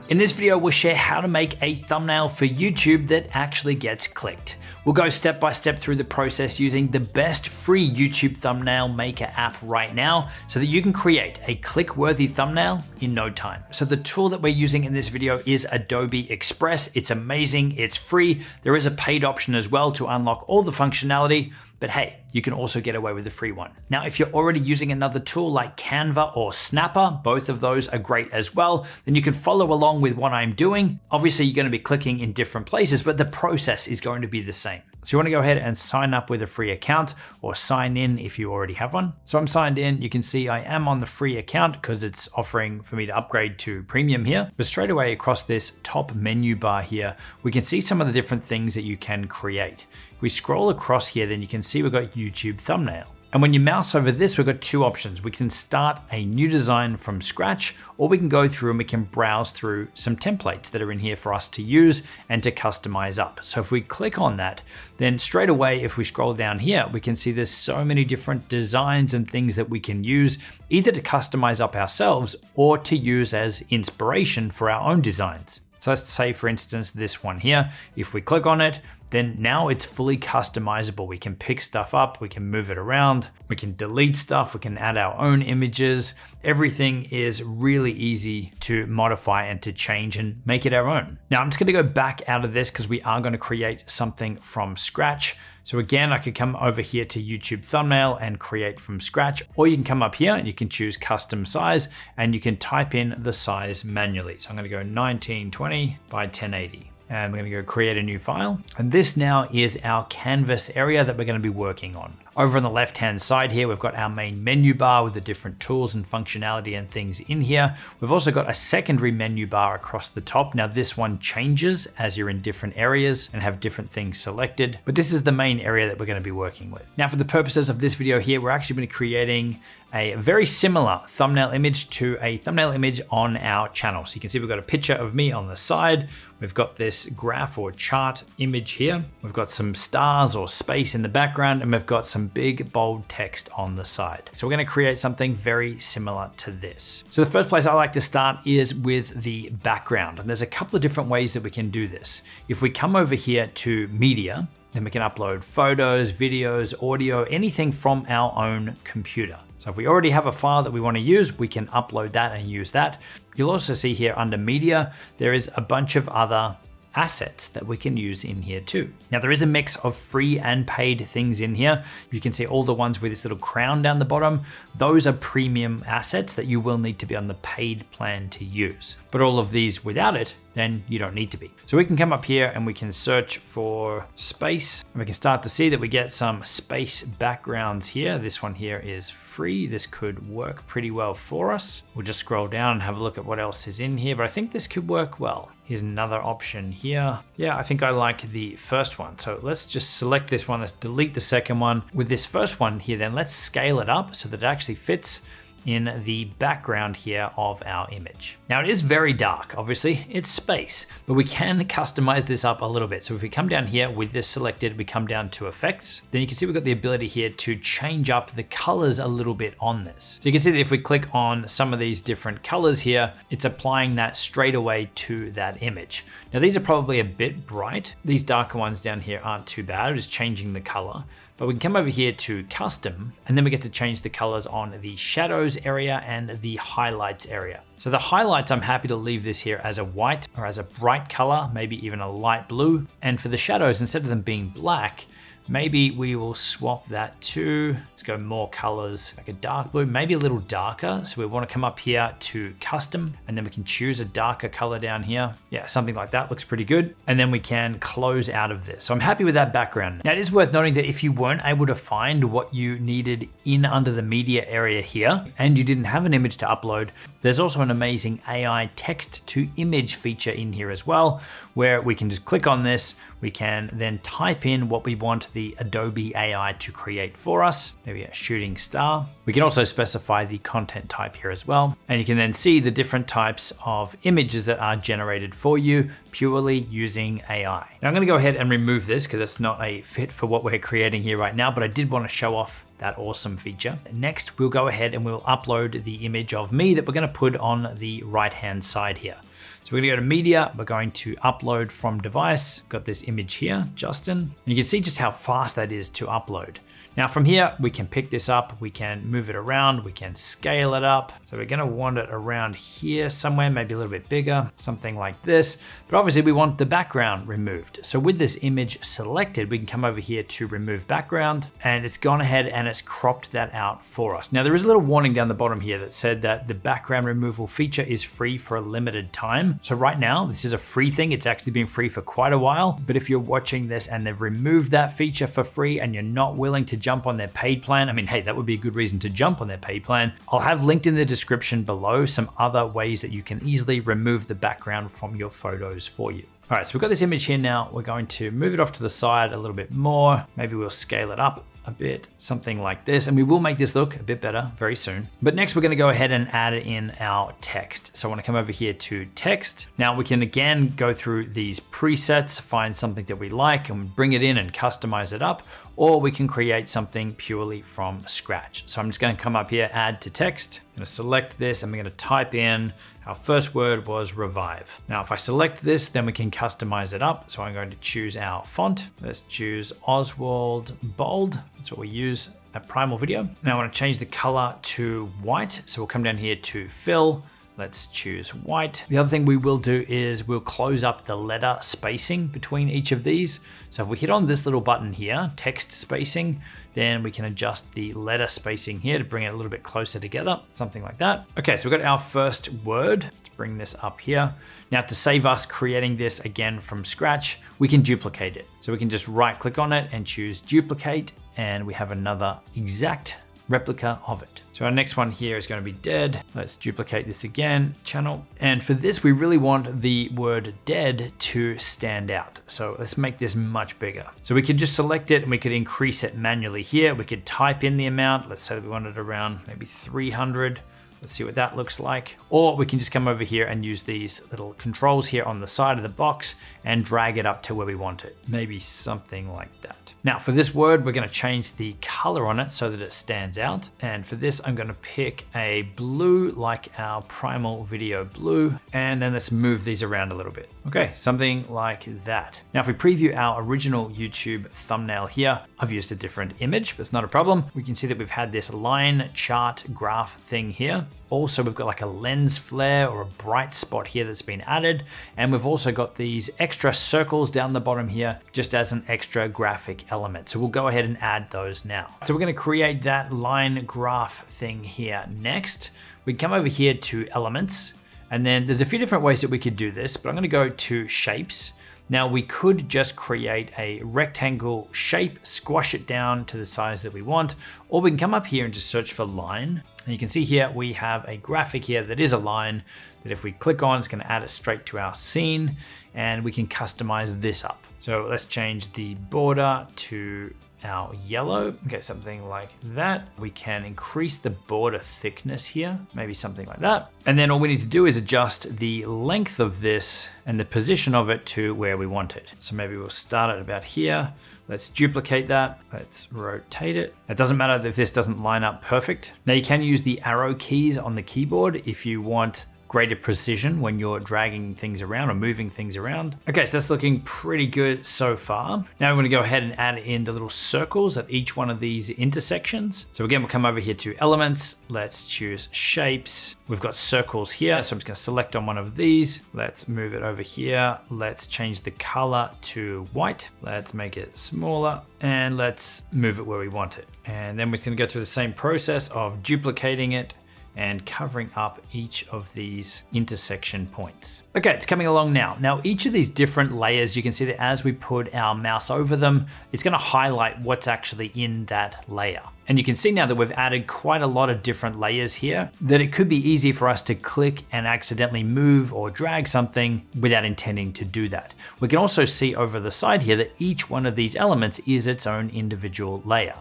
In this video, we'll share how to make a thumbnail for YouTube that actually gets clicked. We'll go step by step through the process using the best free YouTube thumbnail maker app right now so that you can create a click-worthy thumbnail in no time. So the tool that we're using in this video is Adobe Express. It's amazing, it's free. There is a paid option as well to unlock all the functionality, but hey, you can also get away with the free one. Now, if you're already using another tool like Canva or Snapper, both of those are great as well, then you can follow along with what I'm doing. Obviously, you're going to be clicking in different places, but the process is going to be the same. So you want to go ahead and sign up with a free account or sign in if you already have one. So I'm signed in. You can see I am on the free account because it's offering for me to upgrade to premium here. But straight away across this top menu bar here, we can see some of the different things that you can create. If we scroll across here, then you can see we've got YouTube thumbnail. And when you mouse over this, we've got two options. We can start a new design from scratch, or we can go through and we can browse through some templates that are in here for us to use and to customize up. So if we click on that, then straight away, if we scroll down here, we can see there's so many different designs and things that we can use either to customize up ourselves or to use as inspiration for our own designs. So let's say, for instance, this one here, if we click on it, then now it's fully customizable. We can pick stuff up, we can move it around, we can delete stuff, we can add our own images. Everything is really easy to modify and to change and make it our own. Now I'm just gonna go back out of this because we are gonna create something from scratch. So again, I could come over here to YouTube thumbnail and create from scratch, or you can come up here and you can choose custom size and you can type in the size manually. So I'm gonna go 1920 by 1080. And we're gonna go create a new file. And this now is our canvas area that we're gonna be working on. Over on the left-hand side here, we've got our main menu bar with the different tools and functionality and things in here. We've also got a secondary menu bar across the top. Now this one changes as you're in different areas and have different things selected, but this is the main area that we're gonna be working with. Now for the purposes of this video here, we're actually gonna be creating a very similar thumbnail image to a thumbnail image on our channel. So you can see we've got a picture of me on the side. We've got this graph or chart image here. We've got some stars or space in the background, and we've got some big bold text on the side. So we're gonna create something very similar to this. So the first place I like to start is with the background. And there's a couple of different ways that we can do this. If we come over here to media, then we can upload photos, videos, audio, anything from our own computer. So if we already have a file that we want to use, we can upload that and use that. You'll also see here under media, there is a bunch of other assets that we can use in here too. Now there is a mix of free and paid things in here. You can see all the ones with this little crown down the bottom. Those are premium assets that you will need to be on the paid plan to use. But all of these without it, then you don't need to be. So we can come up here and we can search for space, and we can start to see that we get some space backgrounds here. This one here is free. This could work pretty well for us. We'll just scroll down and have a look at what else is in here, but I think this could work well. Here's another option here. Yeah, I think I like the first one. So let's just select this one. Let's delete the second one. With this first one here, then let's scale it up so that it actually fits in the background here of our image. Now it is very dark, obviously it's space, but we can customize this up a little bit. So if we come down here with this selected, we come down to effects, then you can see we've got the ability here to change up the colors a little bit on this. So you can see that if we click on some of these different colors here, it's applying that straight away to that image. Now these are probably a bit bright. These darker ones down here aren't too bad, I'm just changing the color. But we can come over here to custom, and then we get to change the colors on the shadows area and the highlights area. So the highlights, I'm happy to leave this here as a white or as a bright color, maybe even a light blue. And for the shadows, instead of them being black, maybe we will swap that to, let's go more colors, like a dark blue, maybe a little darker. So we want to come up here to custom, and then we can choose a darker color down here. Yeah, something like that looks pretty good. And then we can close out of this. So I'm happy with that background. Now it is worth noting that if you weren't able to find what you needed in under the media area here, and you didn't have an image to upload, there's also an amazing AI text to image feature in here as well, where we can just click on this. We can then type in what we want the Adobe AI to create for us, maybe a shooting star. We can also specify the content type here as well. And you can then see the different types of images that are generated for you purely using AI. Now I'm gonna go ahead and remove this because it's not a fit for what we're creating here right now, but I did want to show off that awesome feature. Next, we'll go ahead and we'll upload the image of me that we're gonna put on the right-hand side here. So we're gonna go to media, we're going to upload from device. Got this image here, Justin. And you can see just how fast that is to upload. Now from here, we can pick this up, we can move it around, we can scale it up. So we're gonna want it around here somewhere, maybe a little bit bigger, something like this. But obviously we want the background removed. So with this image selected, we can come over here to remove background, and it's gone ahead and it's cropped that out for us. Now there is a little warning down the bottom here that said that the background removal feature is free for a limited time. So right now, this is a free thing. It's actually been free for quite a while, but if you're watching this and they've removed that feature for free and you're not willing to jump on their paid plan, I mean, hey, that would be a good reason to jump on their paid plan. I'll have linked in the description below some other ways that you can easily remove the background from your photos for you. All right, so we've got this image here now. We're going to move it off to the side a little bit more. Maybe we'll scale it up a bit, something like this, and we will make this look a bit better very soon. But next we're gonna go ahead and add in our text. So I wanna come over here to text. Now we can again go through these presets, find something that we like and bring it in and customize it up, or we can create something purely from scratch. So I'm just gonna come up here, add to text. I'm gonna select this and we're gonna type in, our first word was revive. Now, if I select this, then we can customize it up. So I'm going to choose our font. Let's choose Oswald Bold. That's what we use at Primal Video. Now I want to change the color to white. So we'll come down here to fill. Let's choose white. The other thing we will do is we'll close up the letter spacing between each of these. So if we hit on this little button here, text spacing, then we can adjust the letter spacing here to bring it a little bit closer together, something like that. Okay, so we've got our first word. Let's bring this up here. Now to save us creating this again from scratch, we can duplicate it. So we can just right click on it and choose duplicate, and we have another exact replica of it. So our next one here is going to be dead. Let's duplicate this again, channel. And for this, we really want the word dead to stand out. So let's make this much bigger. So we could just select it and we could increase it manually here. We could type in the amount. Let's say that we want it around maybe 300. Let's see what that looks like. Or we can just come over here and use these little controls here on the side of the box and drag it up to where we want it. Maybe something like that. Now for this word, we're gonna change the color on it so that it stands out. And for this, I'm gonna pick a blue like our Primal Video blue. And then let's move these around a little bit. Okay, something like that. Now if we preview our original YouTube thumbnail here, I've used a different image, but it's not a problem. We can see that we've had this line chart graph thing here. Also, we've got like a lens flare or a bright spot here that's been added. And we've also got these extra circles down the bottom here, just as an extra graphic element. So we'll go ahead and add those now. So we're gonna create that line graph thing here next. We can come over here to elements, and then there's a few different ways that we could do this, but I'm gonna go to shapes. Now we could just create a rectangle shape, squash it down to the size that we want, or we can come up here and just search for line. And you can see here, we have a graphic here that is a line that if we click on, it's gonna add it straight to our scene, and we can customize this up. So let's change the border to our yellow. Okay, something like that. We can increase the border thickness here, maybe something like that. And then all we need to do is adjust the length of this and the position of it to where we want it. So maybe we'll start at about here. Let's duplicate that. Let's rotate it. It doesn't matter if this doesn't line up perfect. Now you can use the arrow keys on the keyboard if you want greater precision when you're dragging things around or moving things around. Okay, so that's looking pretty good so far. Now we're gonna go ahead and add in the little circles at each one of these intersections. So again, we'll come over here to elements. Let's choose shapes. We've got circles here. So I'm just gonna select on one of these. Let's move it over here. Let's change the color to white. Let's make it smaller and let's move it where we want it. And then we're gonna go through the same process of duplicating it and covering up each of these intersection points. Okay, it's coming along now. Now, each of these different layers, you can see that as we put our mouse over them, it's gonna highlight what's actually in that layer. And you can see now that we've added quite a lot of different layers here, that it could be easy for us to click and accidentally move or drag something without intending to do that. We can also see over the side here that each one of these elements is its own individual layer.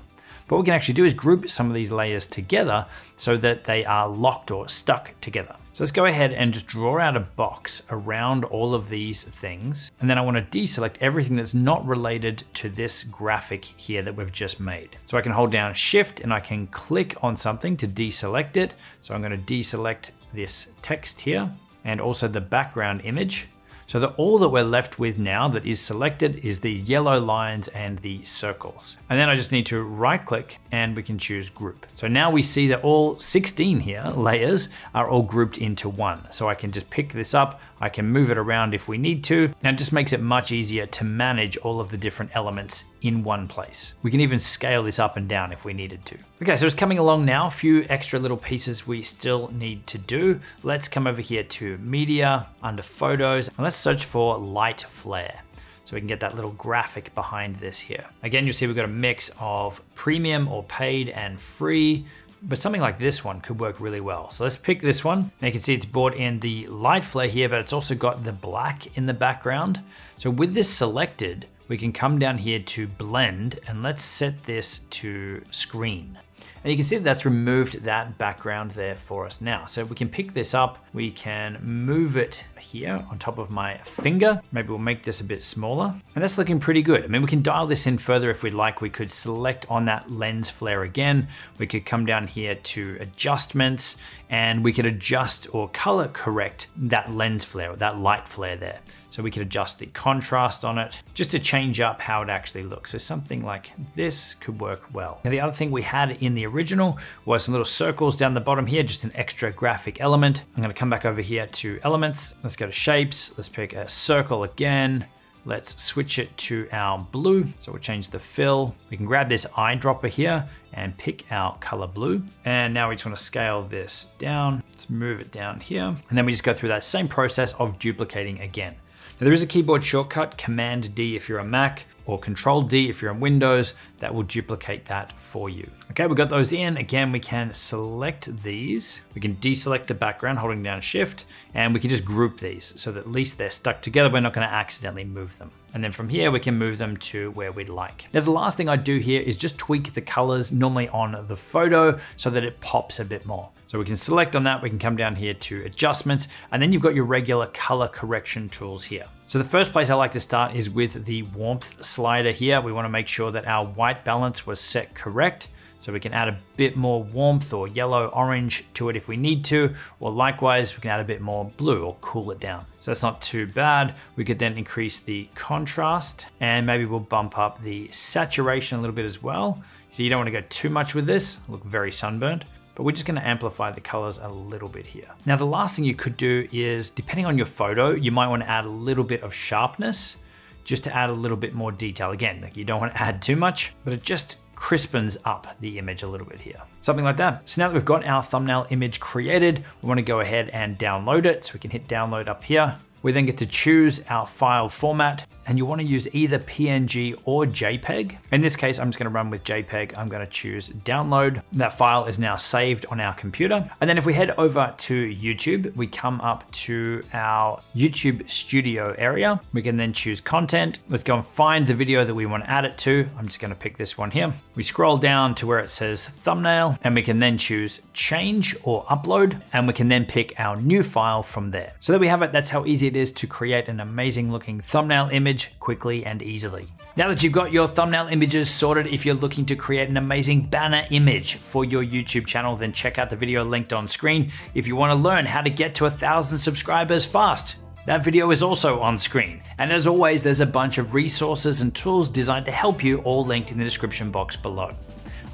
What we can actually do is group some of these layers together so that they are locked or stuck together. So let's go ahead and just draw out a box around all of these things. And then I want to deselect everything that's not related to this graphic here that we've just made. So I can hold down Shift and I can click on something to deselect it. So I'm going to deselect this text here. and also the background image. So that all that we're left with now that is selected is these yellow lines and the circles. And then I just need to right click and we can choose group. So now we see that all 16 here layers are all grouped into one. So I can just pick this up, I can move it around if we need to, and it just makes it much easier to manage all of the different elements in one place. We can even scale this up and down if we needed to. Okay, so it's coming along now. A few extra little pieces we still need to do. Let's come over here to media, under photos, and let's search for light flare. So we can get that little graphic behind this here. Again, you'll see we've got a mix of premium or paid and free, but something like this one could work really well. So let's pick this one. Now you can see it's brought in the light flare here, but it's also got the black in the background. So with this selected, we can come down here to blend and let's set this to screen. And you can see that's removed that background there for us now. So we can pick this up, we can move it here on top of my finger. Maybe we'll make this a bit smaller. And that's looking pretty good. I mean, we can dial this in further if we'd like. We could select on that lens flare again. We could come down here to adjustments and we could adjust or color correct that lens flare, or that light flare there. So we could adjust the contrast on it just to change up how it actually looks. So something like this could work well. Now the other thing we had in the original was some little circles down the bottom here, just an extra graphic element. I'm gonna come back over here to elements. Let's go to shapes. Let's pick a circle again. Let's switch it to our blue. So we'll change the fill. We can grab this eyedropper here and pick our color blue. And now we just want to scale this down. Let's move it down here. And then we just go through that same process of duplicating again. Now there is a keyboard shortcut, Command D if you're a Mac, or Control D if you're on Windows, that will duplicate that for you. Okay, we got those in. Again, we can select these. We can deselect the background holding down Shift, and we can just group these so that at least they're stuck together. We're not gonna accidentally move them. And then from here, we can move them to where we'd like. Now, the last thing I do here is just tweak the colors normally on the photo so that it pops a bit more. So we can select on that, we can come down here to adjustments, and then you've got your regular color correction tools here. So the first place I like to start is with the warmth slider here. We want to make sure that our white balance was set correct. So we can add a bit more warmth or yellow, orange to it if we need to, or likewise, we can add a bit more blue or cool it down. So that's not too bad. We could then increase the contrast and maybe we'll bump up the saturation a little bit as well. So you don't want to go too much with this, look very sunburned. But we're just going to amplify the colors a little bit here. Now, the last thing you could do is, depending on your photo, you might want to add a little bit of sharpness just to add a little bit more detail. Again, like you don't want to add too much, but it just crispens up the image a little bit here. Something like that. So now that we've got our thumbnail image created, we want to go ahead and download it. So we can hit download up here. We then get to choose our file format, and you want to use either PNG or JPEG. In this case, I'm just going to run with JPEG. I'm going to choose download. That file is now saved on our computer. And then if we head over to YouTube, we come up to our YouTube studio area. We can then choose content. Let's go and find the video that we want to add it to. I'm just going to pick this one here. We scroll down to where it says thumbnail, and we can then choose change or upload, and we can then pick our new file from there. So there we have it. That's how easy it is to create an amazing looking thumbnail image quickly and easily. Now that you've got your thumbnail images sorted, if you're looking to create an amazing banner image for your YouTube channel, then check out the video linked on screen. If you want to learn how to get to 1,000 subscribers fast, that video is also on screen. And as always, there's a bunch of resources and tools designed to help you, all linked in the description box below.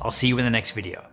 I'll see you in the next video.